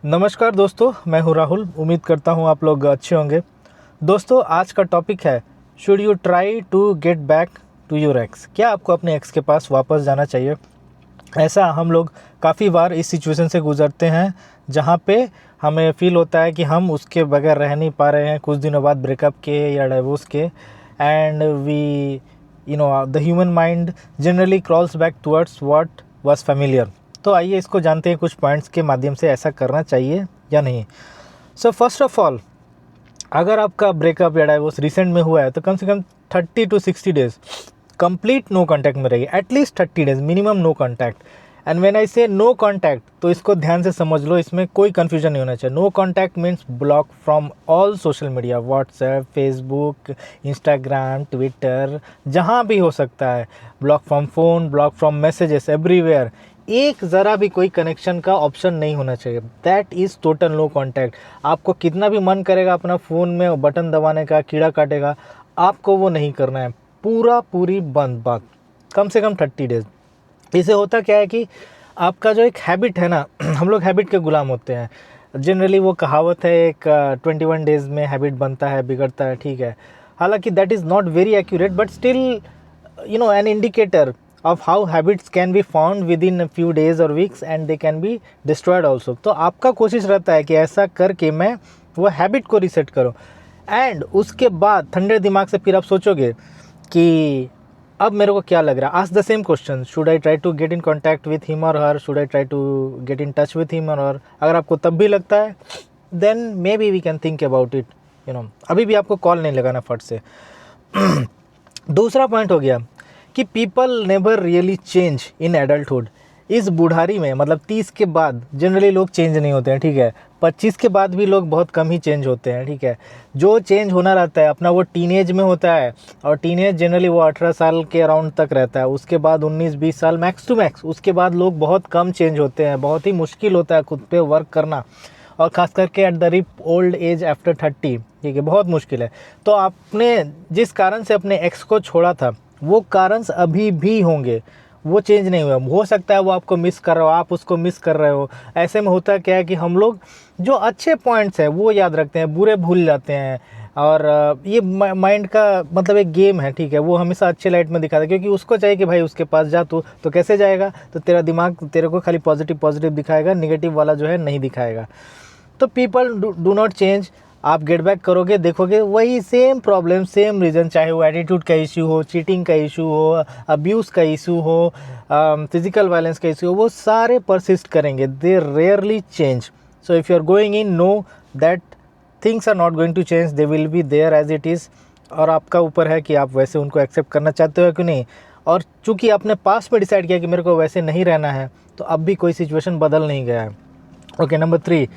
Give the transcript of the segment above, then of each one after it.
नमस्कार दोस्तों, मैं हूं राहुल। उम्मीद करता हूं आप लोग अच्छे होंगे। दोस्तों, आज का टॉपिक है should you try to get back to your ex. क्या आपको अपने एक्स के पास वापस जाना चाहिए? ऐसा हम लोग काफ़ी बार इस सिचुएशन से गुजरते हैं जहां पे हमें फील होता है कि हम उसके बगैर रह नहीं पा रहे हैं कुछ दिनों बाद ब्रेकअप के या डाइवोर्स के। And we the human mind generally crawls back towards what was familiar. तो आइए इसको जानते हैं कुछ पॉइंट्स के माध्यम से ऐसा करना चाहिए या नहीं। सो फर्स्ट ऑफ ऑल, अगर आपका ब्रेकअप या डाइवोर्स रिसेंट में हुआ है तो कम से कम 30 to 60 days complete no contact में रहिए। At least 30 days minimum no contact. And when I say no contact तो इसको ध्यान से समझ लो, इसमें कोई कन्फ्यूजन नहीं होना चाहिए। No contact means block from all social media, WhatsApp, Facebook, Instagram, Twitter, जहाँ भी हो सकता है। Block from phone, block from messages, everywhere. एक ज़रा भी कोई कनेक्शन का ऑप्शन नहीं होना चाहिए। That is total no contact. आपको कितना भी मन करेगा अपना फ़ोन में बटन दबाने का, कीड़ा काटेगा, आपको वो नहीं करना है। पूरी बंद बात, कम से कम 30 डेज। इससे होता क्या है कि आपका जो एक हैबिट है ना, हम लोग हैबिट के गुलाम होते हैं। जनरली वो कहावत है, एक 21 डेज़ में हैबिट बनता है, बिगड़ता है, ठीक है। हालांकि that is not very accurate, but still an indicator of how habits can be found within a few days or weeks and they can be destroyed also। तो आपका कोशिश रहता है कि ऐसा करके मैं वो हैबिट को रीसेट करूं। एंड उसके बाद ठंडे दिमाग से फिर आप सोचोगे कि अब मेरे को क्या लग रहा है। Ask the same question, should I try to get in contact with him or her, should I try to get in touch with him or her. अगर आपको तब भी लगता है then maybe we can think about it. अभी भी आपको call नहीं लगाना फट से। दूसरा पॉइंट हो गया कि people never really change in adulthood. इस बुढ़ारी में मतलब 30 के बाद जनरली लोग चेंज नहीं होते हैं, ठीक है। 25 के बाद भी लोग बहुत कम ही चेंज होते हैं, ठीक है। जो चेंज होना रहता है अपना वो टीनेज में होता है, और टीनेज जनरली वो 18 साल के अराउंड तक रहता है। उसके बाद 19-20 साल मैक्स टू मैक्स, उसके बाद लोग बहुत कम चेंज होते हैं। बहुत ही मुश्किल होता है खुद पे वर्क करना, और ख़ास करके at the ripe old age after 30, ठीक है, बहुत मुश्किल है। तो आपने जिस कारण से अपने एक्स को छोड़ा था वो कारण अभी भी होंगे, वो चेंज नहीं हुआ। हो सकता है वो आपको मिस कर रहा हो, आप उसको मिस कर रहे हो। ऐसे में होता क्या है कि हम लोग जो अच्छे पॉइंट्स हैं वो याद रखते हैं, बुरे भूल जाते हैं। और ये माइंड का मतलब एक गेम है, ठीक है। वो हमेशा अच्छे लाइट में दिखाता है, क्योंकि उसको चाहिए कि भाई उसके पास जा तू, तो कैसे जाएगा? तो तेरा दिमाग तेरे को खाली पॉजिटिव दिखाएगा, निगेटिव वाला जो है नहीं दिखाएगा। तो पीपल डू नॉट चेंज। आप गेट बैक करोगे, देखोगे वही सेम प्रॉब्लम, सेम रीज़न, चाहे वो एटीट्यूड का इशू हो, चीटिंग का इशू हो, अब्यूज़ का इशू हो, फिजिकल वायलेंस का इशू हो, वो सारे परसिस्ट करेंगे। They rarely change. So if you are going in, know that things are not going to change, they will be there as it is. और आपका ऊपर है कि आप वैसे उनको एक्सेप्ट करना चाहते हो कि नहीं। और चूँकि आपने पास्ट में डिसाइड किया कि मेरे को वैसे नहीं रहना है, तो अब भी कोई सिचुएशन बदल नहीं गया है। Okay, number 3,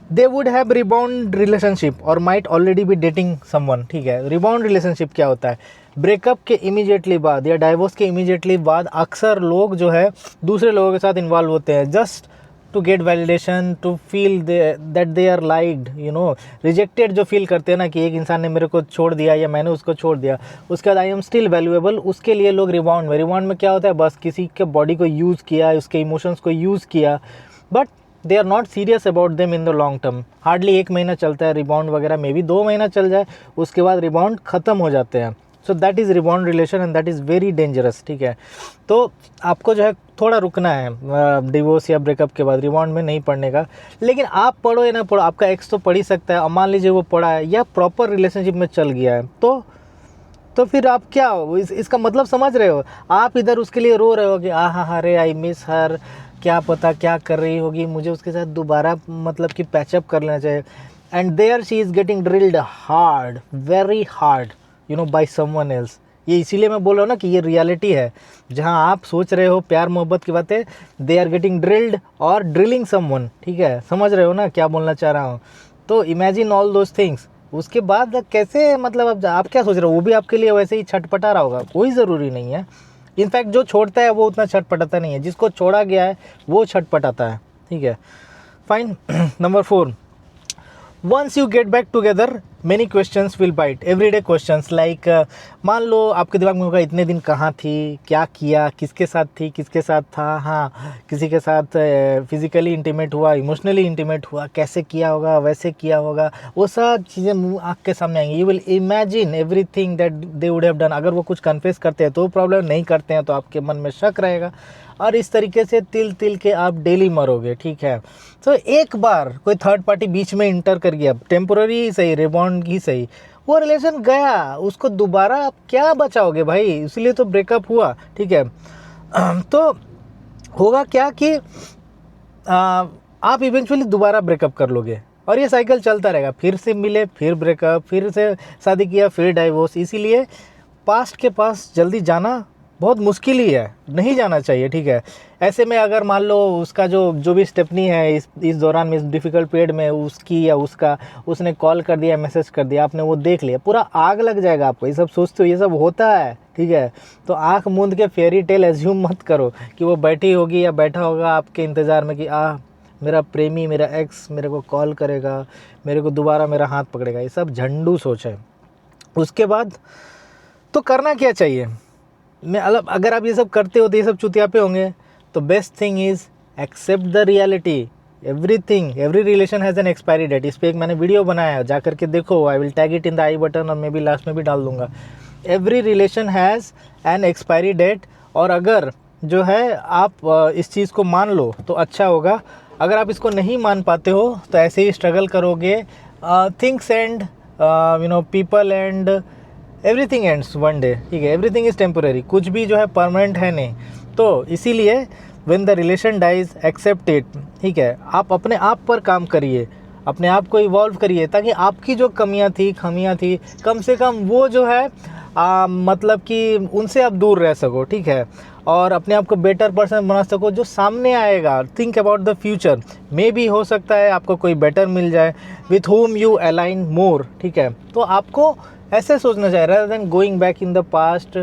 they would have rebound relationship और might already be dating someone, ठीक है। रिबाउंड रिलेशनशिप क्या होता है? ब्रेकअप के इमीडिएटली बाद या डाइवोर्स के इमीडिएटली बाद अक्सर लोग जो है दूसरे लोगों के साथ इन्वॉल्व होते हैं, just to get validation, to feel that they are liked, rejected जो फील करते हैं ना, कि एक इंसान ने मेरे को छोड़ दिया या मैंने उसको छोड़ दिया, उसके बाद आई एम स्टिल वैल्यूएबल, उसके लिए लोग रिबाउंड में क्या होता है, बस किसी के बॉडी को यूज़ किया, उसके इमोशंस को यूज़ किया, but they are not serious about them in the long term. Hardly 1 महीना चलता है रिबाउंड वगैरह, मे बी 2 महीना चल जाए, उसके बाद रिबाउंड ख़त्म हो जाते हैं। So that is rebound relation and that is very dangerous, ठीक है। तो आपको जो है थोड़ा रुकना है डिवोर्स या ब्रेकअप के बाद, रिबाउंड में नहीं पढ़ने का। लेकिन आप पढ़ो या ना पढ़ो, आपका एक्स तो पढ़ ही सकता है। अब मान लीजिए वो पढ़ा है या प्रॉपर रिलेशनशिप में चल गया है, तो फिर आप क्या इसका मतलब समझ रहे हो? आप इधर उसके लिए रो रहे हो कि अरे आई मिस हर, क्या पता क्या कर रही होगी, मुझे उसके साथ दोबारा मतलब कि पैचअप कर लेना चाहिए। And there she is getting drilled hard, very hard, by someone else. ये इसीलिए मैं बोल रहा हूँ ना कि ये रियलिटी है। जहाँ आप सोच रहे हो प्यार मोहब्बत की बातें, दे आर गेटिंग ड्रिल्ड और ड्रिलिंग समवन, ठीक है। समझ रहे हो ना क्या बोलना चाह रहा हूँ? तो इमेजिन ऑल दोज थिंग्स। उसके बाद कैसे, मतलब अब आप क्या सोच रहे हो? वो भी आपके लिए वैसे ही छटपटा रहा होगा, कोई ज़रूरी नहीं है। इनफैक्ट जो छोड़ता है वो उतना छटपटाता नहीं है, जिसको छोड़ा गया है वो छटपटाता है, ठीक है। Fine. Number 4, once you get back together Many questions will bite, everyday questions like मान लो आपके दिमाग में होगा इतने दिन कहाँ थी, क्या किया, किसके साथ थी, किसके साथ था, हाँ किसी के साथ फिजिकली इंटीमेट हुआ, इमोशनली इंटीमेट हुआ, कैसे किया होगा, वैसे किया होगा, वो सब चीज़ें मुँह आँख के सामने आएंगी। You will imagine everything that they would have done. अगर वो कुछ कन्फेस करते हैं तो प्रॉब्लम, नहीं करते हैं तो आपके मन में शक रहेगा, और इस तरीके से तिल तिल के आप डेली मरोगे, ठीक है। तो एक बार कोई थर्ड पार्टी बीच में इंटर कर गया, टेम्पोररी ही सही, रिबॉन्ड ही सही, वो रिलेशन गया, उसको दोबारा आप क्या बचाओगे भाई, इसलिए तो ब्रेकअप हुआ, ठीक है। तो होगा क्या कि आप इवेंचुअली दोबारा ब्रेकअप कर लोगे, और ये साइकिल चलता रहेगा, फिर से मिले, फिर ब्रेकअप, फिर से शादी किया, फिर डाइवोर्स। इसीलिए पास्ट के पास जल्दी जाना बहुत मुश्किल ही है, नहीं जाना चाहिए, ठीक है। ऐसे में अगर मान लो उसका जो भी स्टेपनी है इस दौरान में, इस डिफ़िकल्ट पीरियड में, उसकी या उसका, उसने कॉल कर दिया, मैसेज कर दिया, आपने वो देख लिया, पूरा आग लग जाएगा आपको। ये सब सोचते हो, ये सब होता है, ठीक है। तो आँख मूंद के फेरी टेल एज्यूम मत करो कि वो बैठी होगी या बैठा होगा आपके इंतज़ार में कि मेरा प्रेमी, मेरा एक्स मेरे को कॉल करेगा, मेरे को दोबारा मेरा हाथ पकड़ेगा। ये सब झंडू सोच है। उसके बाद तो करना क्या चाहिए, अगर आप ये सब करते हो तो ये सब चुतियापे होंगे। तो best thing is accept the reality, every relation has an expiry date. इस पर एक मैंने वीडियो बनाया है, जा करके देखो, I will tag it in the i button, और मे बी लास्ट में भी डाल दूंगा। Every relation has an expiry date, और अगर जो है आप इस चीज़ को मान लो तो अच्छा होगा। अगर आप इसको नहीं मान पाते हो तो ऐसे ही स्ट्रगल करोगे। Things and people and everything ends one day, ठीक है। एवरीथिंग इज़ टेम्पोररी, कुछ भी जो है परमानेंट है नहीं। तो इसीलिए when the relation dies accept it, ठीक है। आप अपने आप पर काम करिए, अपने आप को इवॉल्व करिए, ताकि आपकी जो कमियां थी, खामियां थी, कम से कम वो जो है मतलब कि उनसे आप दूर रह सको, ठीक है। और अपने आप को बेटर पर्सन बना सको जो सामने आएगा। थिंक अबाउट द फ्यूचर, मे भी हो सकता है आपको कोई बेटर मिल जाए विथ होम यू अलाइन मोर, ठीक है। तो आपको ऐसे सोचना चाहिए rather than going back in the past.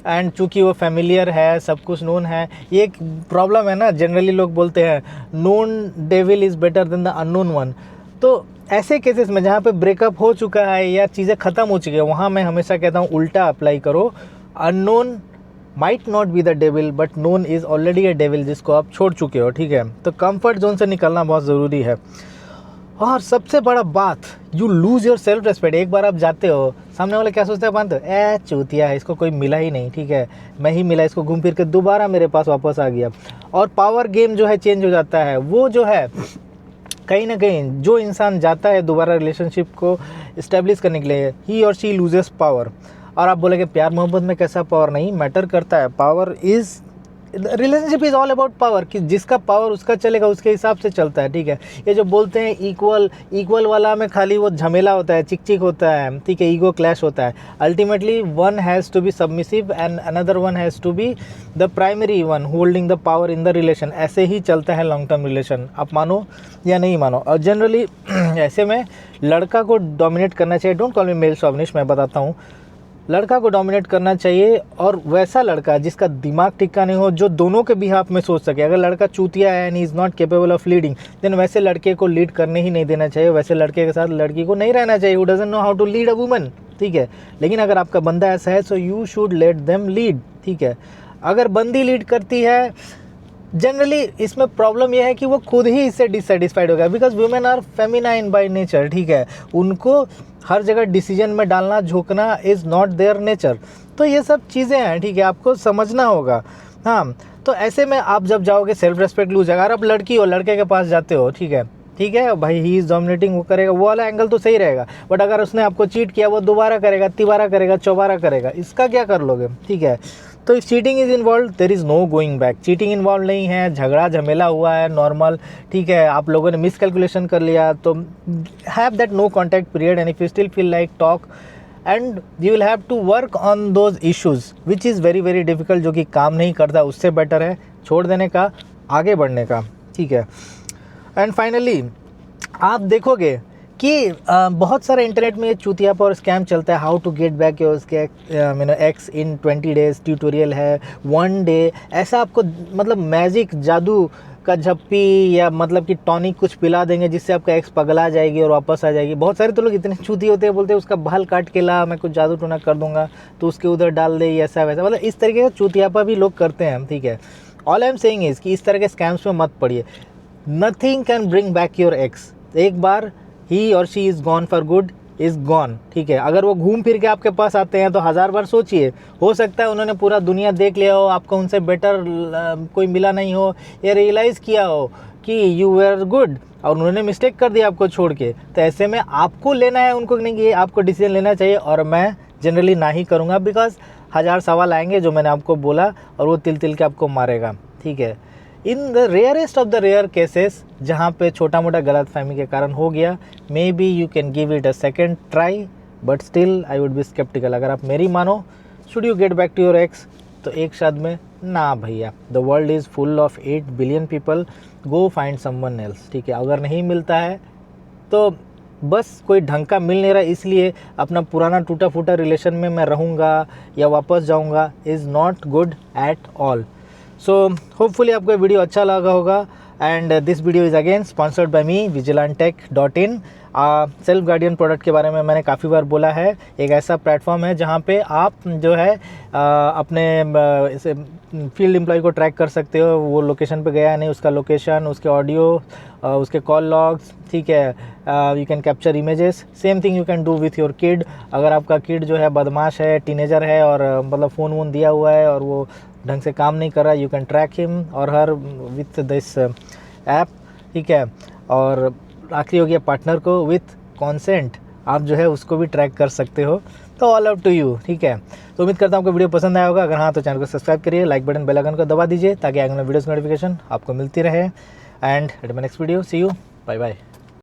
And चूँकि वो फेमिलियर है, सब कुछ नोन है। ये एक प्रॉब्लम है ना, जनरली लोग बोलते हैं known devil is better than the unknown one. तो ऐसे केसेस में जहाँ पे ब्रेकअप हो चुका है या चीज़ें ख़त्म हो चुकी है, वहाँ मैं हमेशा कहता हूँ उल्टा अप्लाई करो। Unknown might not be the devil, but known is already a devil, जिसको आप छोड़ चुके हो, ठीक है। तो कंफर्ट जोन से निकलना बहुत ज़रूरी है। और सबसे बड़ा बात, you lose your self respect. एक बार आप जाते हो, सामने वाले क्या सोचते हैं, मानते चूतिया है, इसको कोई मिला ही नहीं, ठीक है, मैं ही मिला, इसको घूम फिर के दोबारा मेरे पास वापस आ गया। और पावर गेम जो है चेंज हो जाता है। वो जो है कहीं ना कहीं जो इंसान जाता है दोबारा रिलेशनशिप को इस्टेब्लिश करने के लिए, ही और शी लूजेस पावर। और आप बोलेंगे प्यार मोहब्बत में कैसा पावर, नहीं मैटर करता है। Power is, relationship is all about power, कि जिसका पावर उसका चलेगा, उसके हिसाब से चलता है, ठीक है। ये जो बोलते हैं इक्वल वाला में खाली वो झमेला होता है, चिक चिक होता है, ठीक है, ईगो क्लैश होता है। Ultimately one has to be submissive and another one has to be the primary one holding the power in the relation. ऐसे ही चलता है लॉन्ग टर्म रिलेशन, आप मानो या नहीं मानो। और जनरली ऐसे में लड़का को डोमिनेट करना चाहिए। Don't call me male chauvinist, मैं बताता हूँ, लड़का को डोमिनेट करना चाहिए, और वैसा लड़का जिसका दिमाग टिक्का नहीं हो, जो दोनों के बिहाफ में सोच सके। अगर लड़का चूतिया है and he is not capable of leading, then वैसे लड़के को लीड करने ही नहीं देना चाहिए। वैसे लड़के के साथ लड़की को नहीं रहना चाहिए, who doesn't know how to lead a woman, ठीक है। लेकिन अगर आपका बंदा ऐसा है, so you should let them lead, ठीक है। अगर बंदी लीड करती है, जनरली इसमें प्रॉब्लम यह है कि वो खुद ही इससे डिससेटिस्फाइड हो गया, because women are feminine by nature, ठीक है। उनको हर जगह डिसीजन में डालना, झोंकना इज़ नॉट देयर नेचर। तो ये सब चीज़ें हैं, ठीक है, आपको समझना होगा। हाँ, तो ऐसे में आप जब जाओगे सेल्फ रेस्पेक्ट लूज। अगर आप लड़की हो, लड़के के पास जाते हो, ठीक है भाई, ही इज़ डोमिनेटिंग, वो करेगा, वो वाला एंगल तो सही रहेगा। बट अगर उसने आपको चीट किया, वो दोबारा करेगा, तिबारा करेगा, चौबारा करेगा, इसका क्या कर लोगे, ठीक है। तो if cheating is involve, there is no going back. Cheating involve नहीं है, झगड़ा झमेला हुआ है नॉर्मल, ठीक है, आप लोगों ने मिसकैलकुलेशन कर लिया, तो have that no contact period, and if you still feel like talk, and you will have to work on those issues which is very very difficult. जो कि काम नहीं करता, उससे बेटर है छोड़ देने का, आगे बढ़ने का, ठीक है। एंड फाइनली आप देखोगे कि बहुत सारे इंटरनेट में चूतियापा और स्कैम चलता है, how to get back your उसके एक्स इन 20 days ट्यूटोरियल है, 1 day। ऐसा आपको मतलब मैजिक जादू का झप्पी या मतलब कि टॉनिक कुछ पिला देंगे जिससे आपका एक्स पगला जाएगी और वापस आ जाएगी। बहुत सारे तो लोग इतने चूती होते हैं, बोलते हैं उसका बाल काट के ला, मैं कुछ जादू टोना कर दूंगा तो उसके उधर डाल दे, ऐसा वैसा। मतलब इस तरीके का चूतियापा भी लोग करते हैं, ठीक है। All I am saying is कि इस तरह के स्कैम्स में मत पड़िए। Nothing can bring back your ex. एक बार ही और she is gone for good is gone, ठीक है। अगर वो घूम फिर के आपके पास आते हैं तो 1000 बार सोचिए, हो सकता है उन्होंने पूरा दुनिया देख लिया हो, आपको उनसे बेटर कोई मिला नहीं हो, या रियलाइज़ किया हो कि यू वेर गुड और उन्होंने मिस्टेक कर दिया आपको छोड़ के। तो ऐसे में आपको लेना है, उनको नहीं, कि आपको डिसीजन लेना चाहिए। और मैं जनरली ना ही करूँगा, बिकॉज 1000 सवाल आएंगे जो मैंने आपको बोला और वो तिल तिल के आपको मारेगा, ठीक है। In the rarest of the rare cases जहाँ पे छोटा मोटा गलत फहमी के कारण हो गया, maybe you can give it a second try, but still I would be skeptical. अगर आप मेरी मानो, should you get back to your ex, तो एक शब्द में ना भैया। The world is full of 8 billion people, go find someone else, ठीक है। अगर नहीं मिलता है तो बस कोई ढंग का मिल नहीं रहा, इसलिए अपना पुराना टूटा फूटा रिलेशन में मैं रहूँगा या वापस जाऊँगा, is not good at all. So hopefully आपको ये वीडियो अच्छा लगा होगा। And this video is again sponsored by me, vigilantech.in। Self guardian product के बारे में मैंने काफ़ी बार बोला है। एक ऐसा प्लेटफॉर्म है जहाँ पे आप जो है अपने फील्ड एम्प्लॉय को ट्रैक कर सकते हो, वो लोकेशन पे गया नहीं, उसका लोकेशन, उसके ऑडियो, उसके कॉल लॉग्स, ठीक है। You can capture images. Same thing you can do with your kid. अगर आपका किड जो है बदमाश है, टीनेजर है और मतलब फ़ोन वोन दिया हुआ है और वो ढंग से काम नहीं कर रहा, you can track him or her with this app, ठीक है। और आखिरी हो गया पार्टनर को विथ कॉन्सेंट, आप जो है उसको भी ट्रैक कर सकते हो। तो ऑल अप टू यू, ठीक है। तो उम्मीद करता हूँ आपको वीडियो पसंद आया होगा। अगर हाँ तो चैनल को सब्सक्राइब करिए, लाइक बटन, बेल आइकन को दबा दीजिए ताकि आगे में वीडियोस नोटिफिकेशन आपको मिलती रहे। And at my next video, see you, bye bye.